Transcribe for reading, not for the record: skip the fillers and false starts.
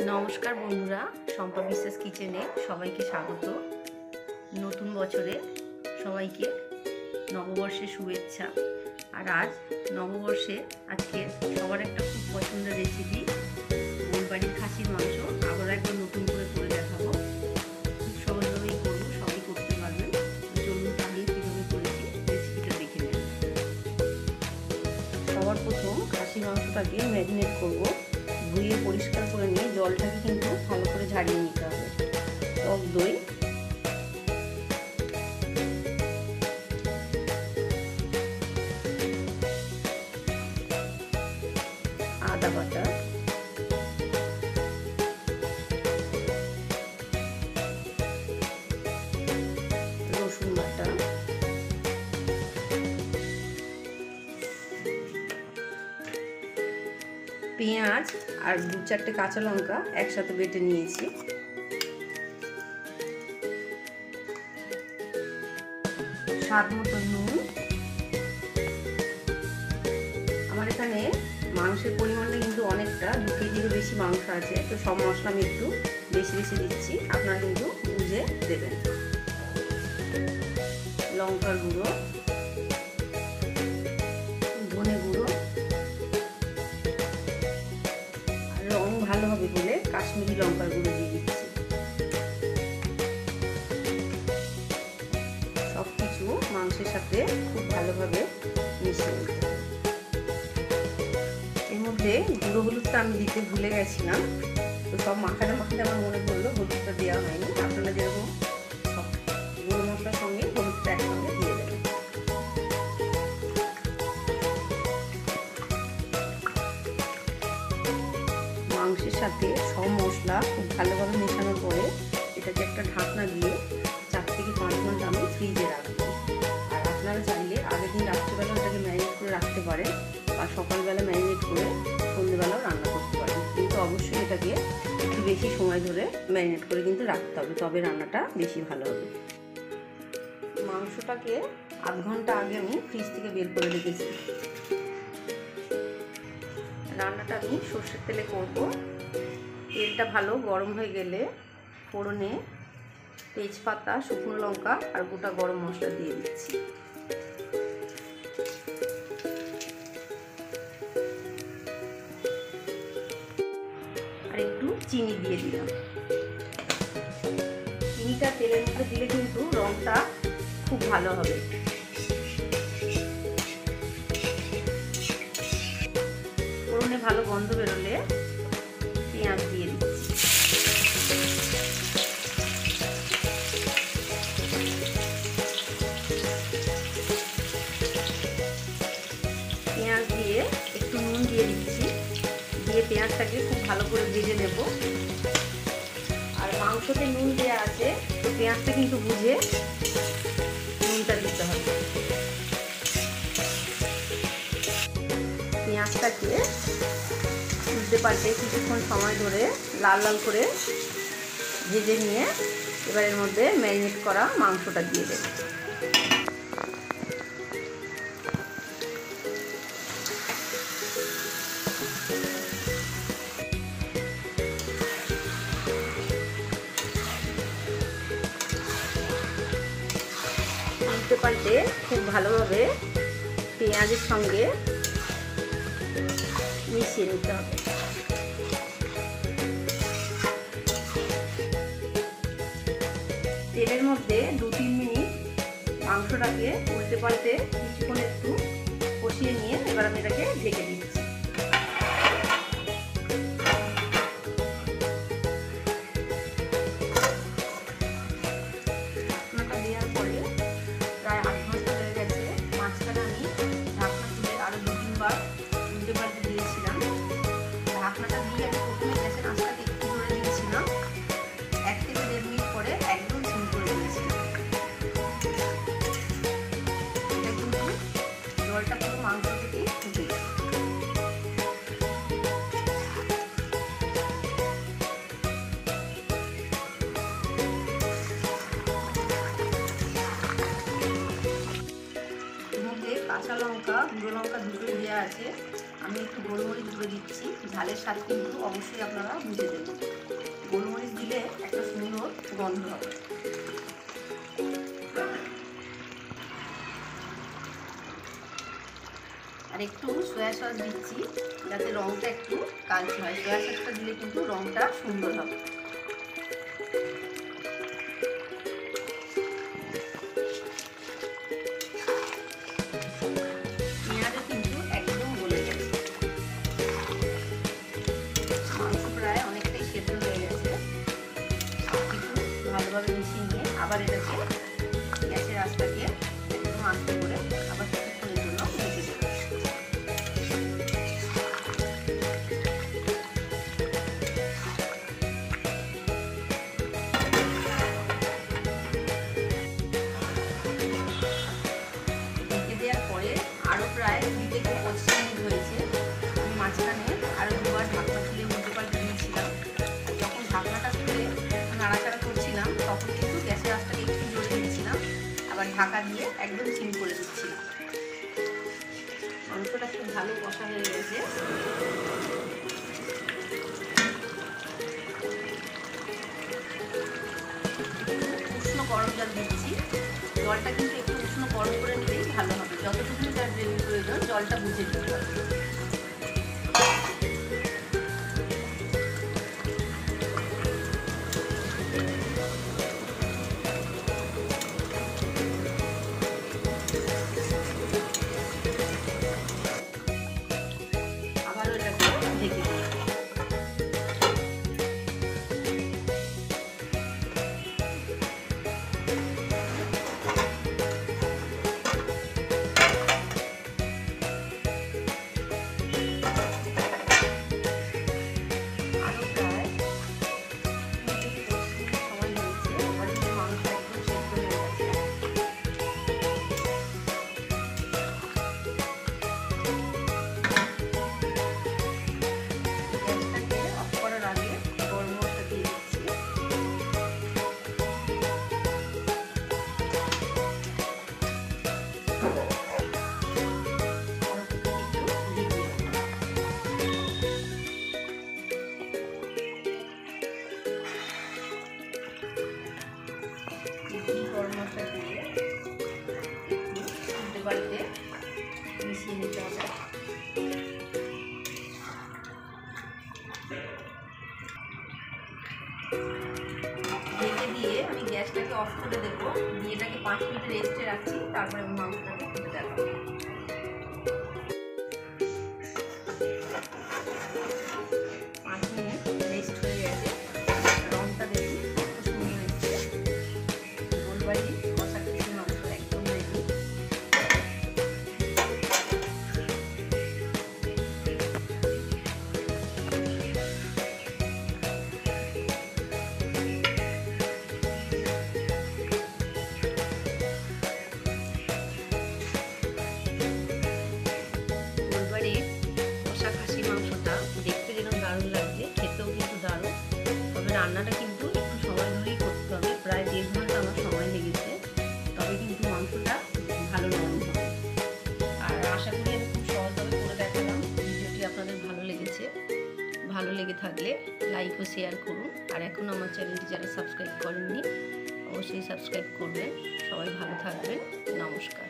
নমস্কার বন্ধুরা, শম্পা বিশ্বাস কিচেনে সবাইকে স্বাগত। নতুন বছরে সবাইকে নববর্ষের শুভেচ্ছা। আর আজ নববর্ষে আজকে সবার একটা খুব পছন্দের রেসিপি গোলবাড়ির খাসির মাংস আবার একবার নতুন করে দেখাবো। খুব সহজভাবেই করবো, সবাই করতে পারবেন। চলুন তাহলে কীভাবে করেছি রেসিপিটা দেখে নেন। সবার প্রথম খাসির মাংসটাকে ম্যারিনেট করবো। ধুয়ে পরিষ্কার করে নিয়ে জলটাকে কিন্তু ভালো করে ঝাড়িয়ে নিতে হবে। টক দই, আদা বাটা, রসুন বাটা, পেঁয়াজ আর 2-4টে কাঁচা লঙ্কা একসাথে বেটে নিয়েছি। স্বাদ মতো নুন। আমার এখানে মাংসের পরিমাণটা কিন্তু অনেকটা, 2 কেজিরও বেশি মাংস আছে, তো সব মশলা আমি একটু বেশি বেশি দিচ্ছি, আপনারা কিন্তু বুঝে দেবেন। লঙ্কার গুঁড়ো, ধনে গুঁড়ো, রং ভালো হবে বলে কাশ্মীরি লঙ্কার গুঁড়ো দিয়ে দিচ্ছি। সবকিছু মাংসের সাথে খুব ভালোভাবে মিশিয়ে নিতে হবে। এর মধ্যে গুঁড়ো হলুদটা আমি দিতে ভুলে গেছিলাম, তো সব মাখাতে আমার মনে পড়লো হলুদটা দেওয়া হয়নি। আপনারা যেরকম সব গুঁড়ো মশলার সঙ্গে হলুদটা একসঙ্গে দিয়ে দেবেন। মাংসের সাথে সব মশলা খুব ভালোভাবে মেশানোর পরে এটাকে একটা ঢাকনা দিয়ে 4 থেকে 5 ঘন্টা আমি ফ্রিজে রাখবো। আর আপনারা চাইলে আগের দিন রাত্রিবেলা এটাকে ম্যারিনেট করে রাখতে পারেন, আর সকালবেলা ম্যারিনেট করে সন্ধ্যেবেলাও রান্না করতে পারেন। কিন্তু অবশ্যই এটাকে একটু বেশি সময় ধরে ম্যারিনেট করে কিন্তু রাখতে হবে, তবে রান্নাটা বেশি ভালো হবে। মাংসটাকে আধ ঘন্টা আগে আমি ফ্রিজ থেকে বের করে রেখেছি। রান্নাটা আমি সর্ষের তেলে করব। তেলটা ভালো গরম হয়ে গেলে ফোড়নে তেজপাতা, শুকনো লঙ্কা আর গোটা গরম মশলা দিয়ে দিচ্ছি। আর একটু চিনি দিয়ে দিলাম। চিনিটা তেলের মধ্যে দিলে কিন্তু রংটা খুব ভালো হবে। ফোড়নে ভালো গন্ধ বেরোলে পেঁয়াজ দিয়ে দিচ্ছি। পেঁয়াজ দিয়ে একটু নুন দিয়ে দিচ্ছি, দিয়ে পেঁয়াজটাকে খুব ভালো করে ভেজে নেব। আর মাংসতে নুন দেওয়া আছে, তো পেঁয়াজটা কিন্তু বুঝে নুনটা দিতে হবে। পেঁয়াজটাকে উল্টে পাল্টে কিছুক্ষণ সময় ধরে লাল লাল করে ভেজে নিয়ে এবার এর মধ্যে ম্যারিনেট করা মাংসটা দিয়ে দেব। উল্টে পাল্টে খুব ভালোভাবে পেঁয়াজের সঙ্গে মিশিয়ে নিতে হবে। তেলের মধ্যে 2-3 মিনিট মাংসটাকে উল্টে পাল্টে কিছুক্ষণ একটু কষিয়ে নিয়ে এবার আমি এটাকে ঢেকে দিচ্ছি। ঢাকনাটা দেওয়ার পরে প্রায় 8 ঘন্টা হয়ে গেছে। মাঝখানে আমি ঢাকনা তুলে আরো 2-3 বার উল্টে পাল্টে দিয়েছিলাম। ঢাকনাটা দিয়ে আমি প্রথমে গ্যাসের আঁচটাকে একটু ধরে দিয়েছিলাম। 1 থেকে 1.5 মিনিট পরে একদম সিম করে দিয়েছিলাম। এটা কিন্তু জলটা পুরো মাংস থেকে ফুটে গেছে। এর মধ্যে কাঁচা লঙ্কা, গুঁড়ো লঙ্কা দুটোই দেওয়া আছে। আমি একটু গোলমরিচ গুঁড়ো দিচ্ছি। ঝালের স্বাদ কিন্তু অবশ্যই আপনারা বুঝে দেবেন। গোলমরিচ দিলে একটা সুন্দর গন্ধ হবে। আর একটু সয়া সস দিচ্ছি যাতে রঙটা একটু কালচে হয়। সয়া সসটা দিলে কিন্তু রঙটা সুন্দর হবে। পেঁয়াজও কিন্তু একদম গলে গেছে, মাংস প্রায় অনেকটাই সেদ্ধ হয়ে গেছে। একটু ভালোভাবে মিশিয়ে নিয়ে আবার এটাকে গ্যাসের আঁচটাকে একদম আস্তে করে আবার কিছুক্ষণের জন্য রেখে দেবো। রেখে দেওয়ার পরে আরও প্রায় 2 থেকে 25 মিনিট হয়েছে। আমি মাঝখানে আরও দুবার ঢাকনা খুলে উল্টে পাল্টে দিয়েছিলাম। যখন ঢাকনাটা খুলে নাড়াচাড়া করছিলাম তখন কিন্তু গ্যাসের আঁচটাকে একটু জোরে দিয়েছিলাম, আবার ঢাকা দিয়ে একদম সিম করে দিচ্ছিলাম। মাংসটা খুব ভালো কষা হয়ে গেছে। উষ্ণ গরম জল দিচ্ছি। জলটা কিন্তু একটু উষ্ণ গরম করে নিলেই ভালো হবে। যতটুকু তার গ্রেভি প্রয়োজন জলটা বুঝে দিতে হবে। আবারও এটাকে ঢেকে দিই। গরম মশলা দিয়ে উল্টে পাল্টে মিশিয়ে নিতে হবে। ঢেকে দিয়ে আমি গ্যাসটাকে অফ করে দেবো, দিয়ে এটাকে 5 মিনিট রেস্টে রাখছি। তারপরে আমি মাংসটাকে ফুটে দেখাবো। 5 মিনিট রেস্ট হয়ে গেছে। রংটা দেখি কত সুন্দর হয়েছে। গোলবাড়ি কষা খাসির মাংস একদম রেডি। গোলবাড়ির কষা খাসির মাংসটা দেখতে যেরকম দারুণ লাগছে, খেতেও কিন্তু দারুণ। তবে রান্নাটা কিন্তু একটু সময় ধরেই করতে হবে। প্রায় 1.5 ঘন্টা আমার সময় লেগেছে, তবে কিন্তু মাংসটা ভালো নরম হবে। আর আশা করি আমি খুব সহজভাবে করে দেখালাম। ভিডিওটি আপনাদের ভালো লেগেছে। ভালো লেগে থাকলে লাইক ও শেয়ার করুন। আর এখন আমার চ্যানেলটি যারা সাবস্ক্রাইব করেননি অবশ্যই সাবস্ক্রাইব করবেন। সবাই ভালো থাকবেন। নমস্কার।